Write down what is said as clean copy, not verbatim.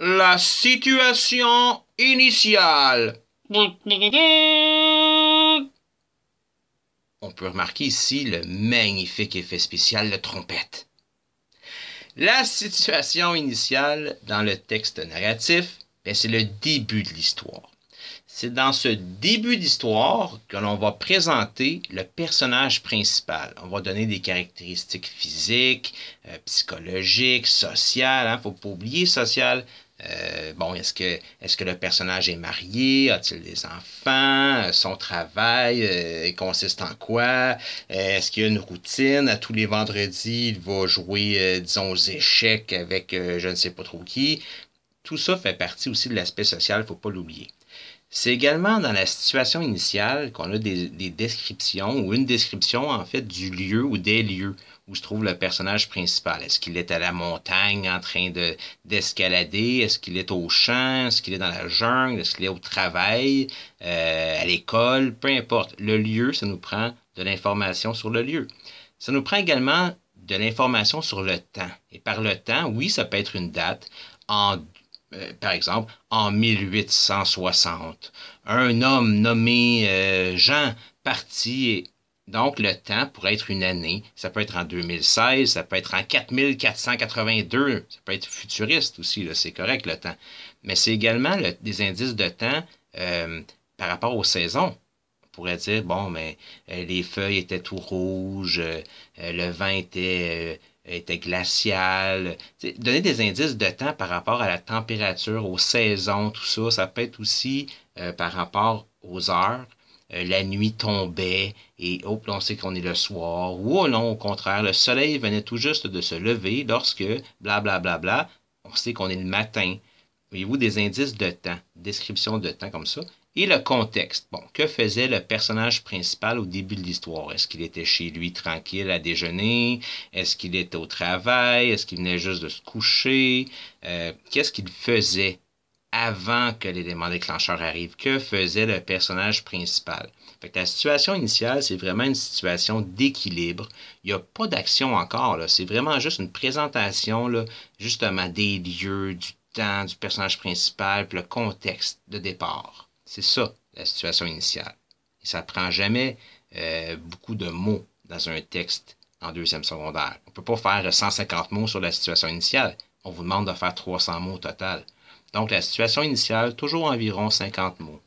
La situation initiale. On peut remarquer ici le magnifique effet spécial de trompette. La situation initiale dans le texte narratif, c'est le début de l'histoire. C'est dans ce début d'histoire que l'on va présenter le personnage principal. On va donner des caractéristiques physiques, psychologiques, sociales. Il ne faut pas oublier social. Est-ce que le personnage est marié? A-t-il des enfants? Son travail consiste en quoi? Est-ce qu'il y a une routine? À tous les vendredis, il va jouer, disons, aux échecs avec je ne sais pas trop qui. Tout ça fait partie aussi de l'aspect social, il ne faut pas l'oublier. C'est également dans la situation initiale qu'on a des descriptions, ou une description en fait du lieu ou des lieux où se trouve le personnage principal. Est-ce qu'il est à la montagne en train d'escalader? Est-ce qu'il est au champ? Est-ce qu'il est dans la jungle? Est-ce qu'il est au travail? À l'école? Peu importe. Le lieu, ça nous prend de l'information sur le lieu. Ça nous prend également de l'information sur le temps. Et par le temps, oui, ça peut être une date. Par exemple, en 1860, un homme nommé Jean partit. Donc, le temps pourrait être une année. Ça peut être en 2016, ça peut être en 4482. Ça peut être futuriste aussi, c'est correct le temps. Mais c'est également des indices de temps par rapport aux saisons. On pourrait dire, les feuilles étaient tout rouges, le vent était glacial. Donner des indices de temps par rapport à la température, aux saisons, tout ça, ça peut être aussi par rapport aux heures. La nuit tombait et on sait qu'on est le soir. Ou non, au contraire, le soleil venait tout juste de se lever lorsque, blablabla, on sait qu'on est le matin. Voyez-vous des indices de temps, description de temps comme ça. Et le contexte. Que faisait le personnage principal au début de l'histoire? Est-ce qu'il était chez lui tranquille à déjeuner? Est-ce qu'il était au travail? Est-ce qu'il venait juste de se coucher? Qu'est-ce qu'il faisait avant que l'élément déclencheur arrive? Que faisait le personnage principal? Fait que la situation initiale, c'est vraiment une situation d'équilibre. Il n'y a pas d'action encore, là. C'est vraiment juste une présentation, là, justement, des lieux, du temps, du personnage principal, puis le contexte de départ. C'est ça, la situation initiale. Et ça ne prend jamais beaucoup de mots dans un texte en deuxième secondaire. On ne peut pas faire 150 mots sur la situation initiale. On vous demande de faire 300 mots au total. Donc, la situation initiale, toujours environ 50 mots.